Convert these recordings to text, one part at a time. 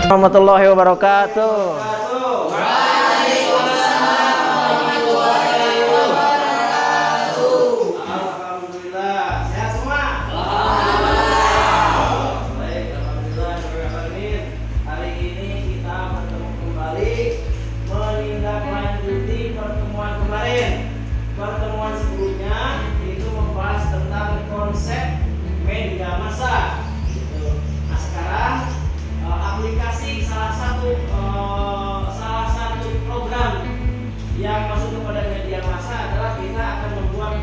Warahmatullahi wabarakatuh. Alhamdulillah, sehat semua. Baik, alhamdulillah. Hari ini kita bertemu kembali menindaklanjuti pertemuan kemarin. Pertemuan sebelumnya itu membahas tentang konsep media massa. Nah, sekarang aplikasi salah satu program yang masuk kepada media massa adalah kita akan membuat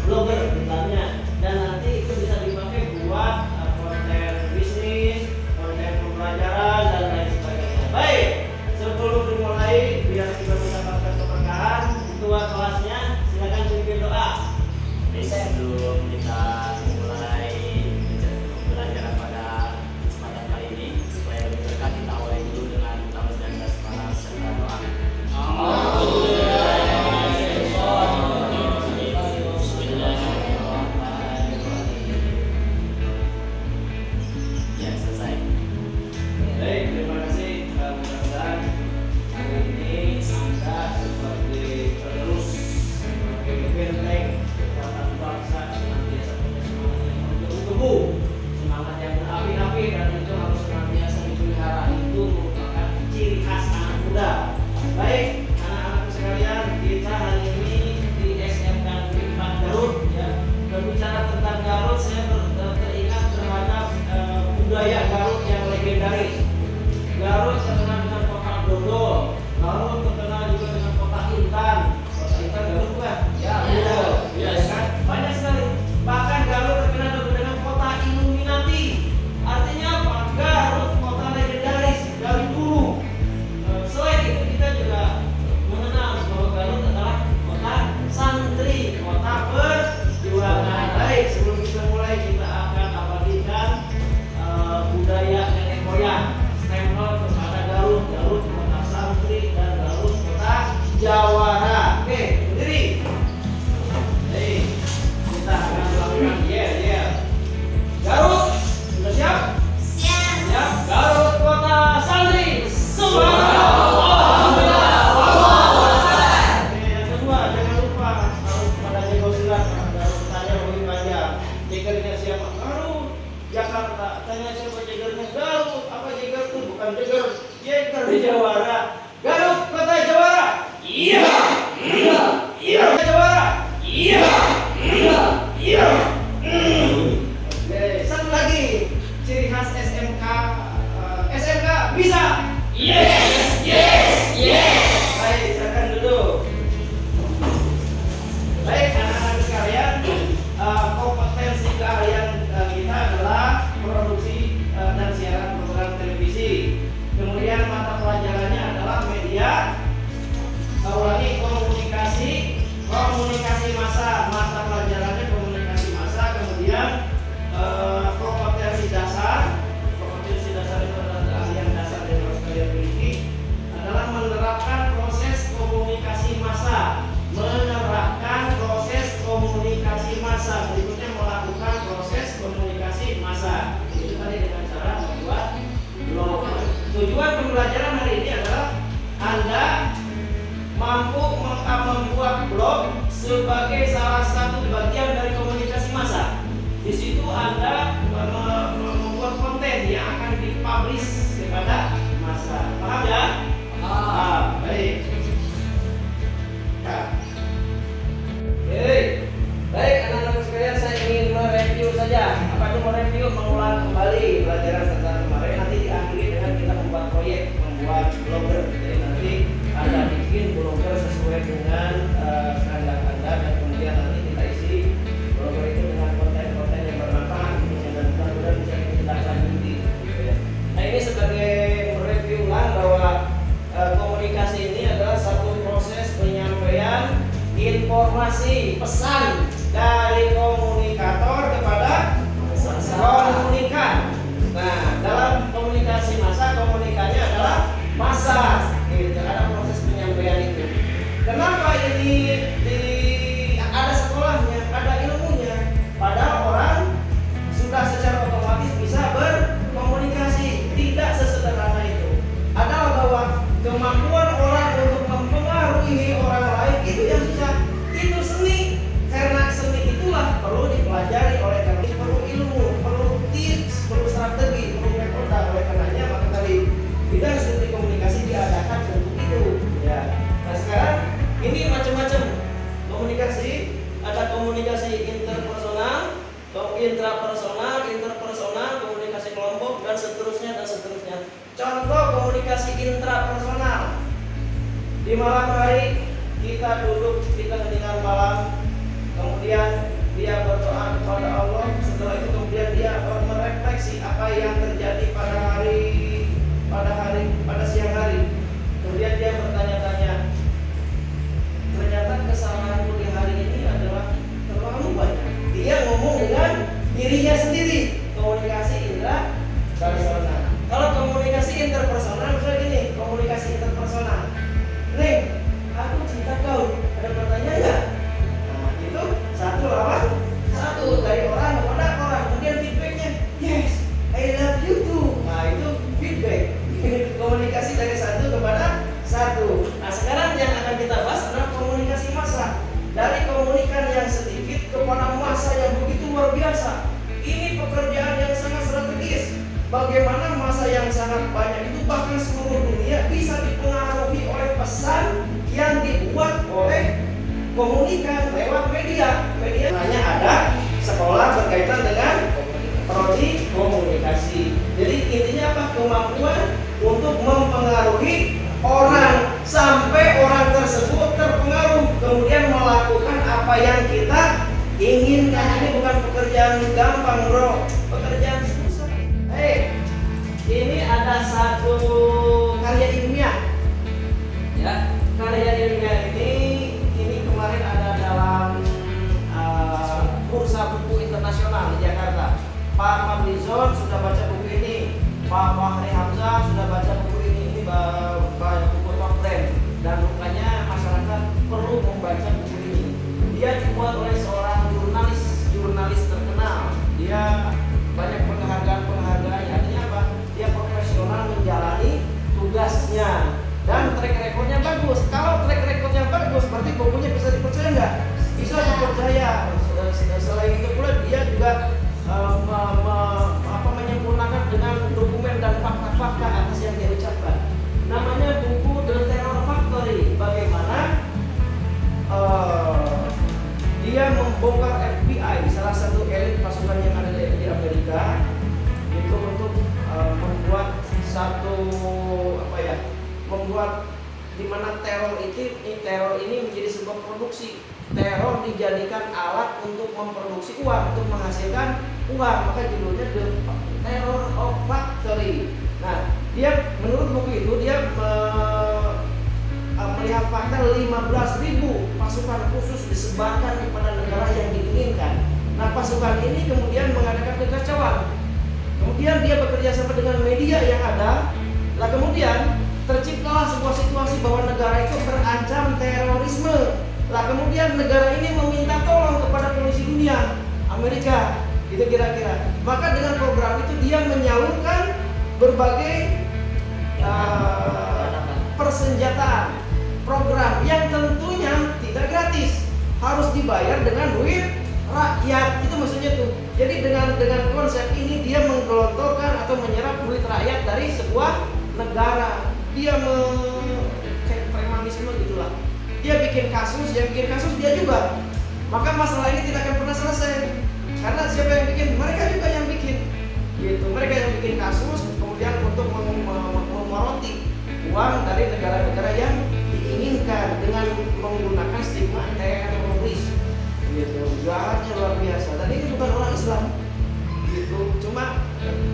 blogger misalnya, dan nanti itu bisa dipakai buat konten bisnis, konten pembelajaran dan lain sebagainya. Baik, sebelum dimulai biar kita mendapatkan keberkahan, ketua kelasnya silakan pimpin doa. Sebelum kita mulai belajar pada kesempatan kali ini, supaya lebih berkah, kita awali dulu dengan tahun 19 para serta doa. Ya, selesai. Baik, terima kasih. Mudah-mudahan hari ini Anda sebagai penerus, sebagai benteng kekuatan bangsa senantiasa punya semangat yang bertumbuh, semangat yang berapi-api, dan itu harus senantiasa dipelihara. Itu merupakan ciri khas anak muda. Baik, anak-anak sekalian, kita hari ini di SMK 4 Garut, ya. Berbicara tentang Garut, saya teringat terhadap budaya Garut yang legendaris. Garut terkenal dengan kota dodol, Garut terkenal juga dengan kota intan. Kota intan Garut bukan? Ya, betul. Ya kan? Banyak sekali. Bahkan Garut terkenal juga dengan kota Illuminati. Artinya apa? Garut kota legendaris dari dulu. Selain itu kita juga mengenal bahwa Garut adalah kota santri, kota perjuangan. Baik, sebelum kita mulai, kita akan abadikan budaya nenek moyang, stempel kepada Garut, Garut kota santri dan Garut kota jawara. Oke, berdiri. Baik, kita akan melakukan yel. Garut, sudah siap? Siap. Garut kota santri. Subhanallah. Oke, yang kedua, jangan lupa harus pada jago silat. Garut tanya lebih panjang. Jegernya siapa? Garut. Jakarta. Tanya siapa jegernya? Garut. Apa jeger itu? Bukan jeger. Jeger di Jawara. Garut kota Jawara. Iya. Jawara. Iya. Oke, satu lagi ciri khas SMK. SMK bisa. Yes. Baik, silakan duduk. Baik, anak-anak sekalian, kompetensi keahlian kita adalah produksi dan siaran program televisi. Kemudian mata pelajarannya adalah media, komunikasi massa. Mata pelajarannya komunikasi massa. Kemudian kompetensi dasar itu adalah keahlian dasar yang harus kalian miliki, adalah menerapkan proses komunikasi massa. Berikutnya melakukan proses komunikasi massa. Itu tadi dengan cara membuat blog. Tujuan pembelajaran hari ini adalah Anda mampu membuat blog sebagai salah satu bagian dari komunikasi massa. Di situ Anda membuat konten yang akan dipublish kepada massa. Paham ya? Baik. Ya. Baik, anak-anak sekalian, saya ingin mereview saja. Apa itu mereview? Mengulang kembali pelajaran tentang kemarin. Nanti diakhiri dengan kita membuat proyek, membuat blogger. Jadi nanti Anda bikin blogger sesuai dengan kehendak Anda, dan kemudian nanti kita isi blogger itu dengan konten-konten yang bermanfaat, dan mudah-mudahan bisa ditindaklanjuti. Nah, ini sebagai mereview ulang bahwa komunikasi ini adalah satu proses penyampaian informasi, pesan dari komunikator kepada komunikan. Nah, dalam komunikasi massa, komunikannya adalah massa. Gitu. Ada proses penyampaian itu. Kenapa ini ada sekolahnya, ada ilmunya? Padahal orang sudah secara otomatis bisa berkomunikasi. Tidak sesederhana itu. bidang studi komunikasi diadakan untuk itu. Ya. Nah sekarang ini macam-macam komunikasi. Ada komunikasi interpersonal, intrapersonal, interpersonal, komunikasi kelompok dan seterusnya dan seterusnya. Contoh komunikasi intrapersonal. Di malam hari kita duduk di keheningan malam, kemudian dia berdoa kepada Allah. Setelah itu kemudian dia merefleksi apa yang terjadi pada siang hari. Kemudian dia bertanya-tanya, ternyata kesalahanku di hari ini adalah terlalu banyak. Dia ngomong dengan dirinya sendiri. Komunikasi intrapersonal. Kalau komunikasi interpersonal misalnya gini, komunikasi interpersonal. Neng, aku cinta kau. Ada pertanyaan nggak? Nah, itu satu lawan satu dari orang kepada orang. Kemudian feedbacknya, yes, I love you too. Nah itu feedback. Komunikasi dari satu kepada satu. Nah sekarang yang akan kita bahas adalah komunikasi massa. Dari komunikan yang sedikit kepada massa yang begitu luar biasa. Ini pekerjaan yang sangat strategis. Bagaimana massa yang sangat banyak itu bahkan seluruh dunia bisa dipengaruhi oleh pesan yang dibuat oleh komunikan lewat media. Media hanya ada sekolah berkaitan dengan prodi komunikasi. Jadi intinya apa? Kemampuan untuk mempengaruhi orang sampai orang tersebut terpengaruh kemudian melakukan apa yang kita inginkan. Ini bukan pekerjaan gampang, bro. Pekerjaan susah. Ini ada satu karya ilmiah. Ya, karya ilmiah ini kemarin ada dalam bursa buku internasional di Jakarta. Pak Fadlizon sudah baca buku ini, Pak Fahri Hamzah sudah baca buku ini buku top 10. Dan rupanya masyarakat perlu membaca buku ini. Dia dibuat oleh seorang jurnalis terkenal. Dia banyak penghargaan. Artinya apa? Dia profesional menjalani tugasnya dan track recordnya bagus. Kalau track recordnya bagus, berarti bukunya bisa dipercaya nggak? Bisa dipercaya. Selain itu pula dia juga menyempurnakan dengan dokumen dan fakta-fakta atas yang dia ucapkan. Namanya buku The Terror Factory. Bagaimana dia membongkar FBI, salah satu elit pasukan yang ada di Amerika, itu untuk membuat membuat di mana teror ini menjadi sebuah produksi. Teror dijadikan alat untuk memproduksi uang, untuk menghasilkan uang. Maka judulnya The Terror of Factory. Nah, dia menurut buku itu dia melihat fakta 15.000 pasukan khusus disebarkan kepada negara yang diinginkan. Nah, pasukan ini kemudian mengadakan kekacauan. Kemudian dia bekerja sama dengan media yang ada. Lah kemudian terciptalah sebuah situasi bahwa negara itu terancam terorisme. Lah kemudian negara ini meminta tolong kepada polisi dunia, Amerika, gitu kira-kira. Maka dengan program itu dia menyalurkan berbagai persenjataan, program yang tentunya tidak gratis, harus dibayar dengan duit rakyat. Itu maksudnya tuh. Jadi dengan konsep ini dia menggelontorkan atau menyerap duit rakyat dari sebuah negara. Dia kayak premanisme gitulah. Dia bikin kasus, yang bikin kasus dia juga. Maka masalah ini tidak akan pernah selesai. Karena siapa yang bikin? Mereka juga yang bikin. Gitu. Mereka yang bikin kasus kemudian untuk memoroti uang dari negara-negara yang diinginkan dengan menggunakan stigma teroris. Gitu. Jahatnya luar biasa. Dan ini bukan orang Islam. Gitu. Cuma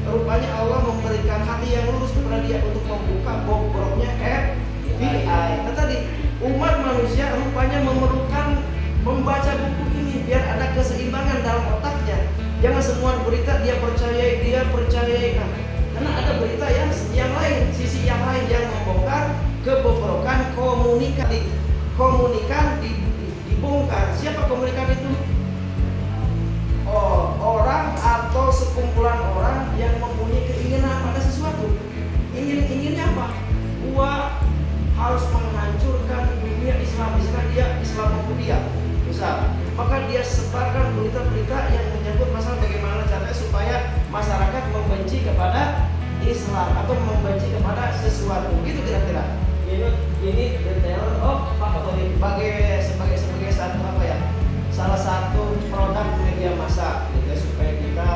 rupanya Allah memberikan hati yang lurus kepada dia untuk membuka bobroknya FBI. Nah tadi umat manusia rupanya memerlukan membaca buku ini biar ada keseimbangan dalam otaknya. Jangan semua berita dia percayai. Nah, karena ada berita yang lain, sisi yang lain yang membongkar kebobrokan komunikan dibongkar. Siapa komunikan itu? Orang atau sekumpulan orang yang mempunyai keinginan pada sesuatu. Inginnya apa? Gua harus menghancurkan dunia Islam. Misalkan dia Islamophobia, misal, maka dia sebarkan berita-berita yang menyebut masalah bagaimana caranya supaya masyarakat membenci kepada Islam atau membenci kepada sesuatu gitu kira-kira. Ini detail. Oh, Pak Tony. Sebagai satu apa ya? Salah satu produk media massa gitu ya, supaya kita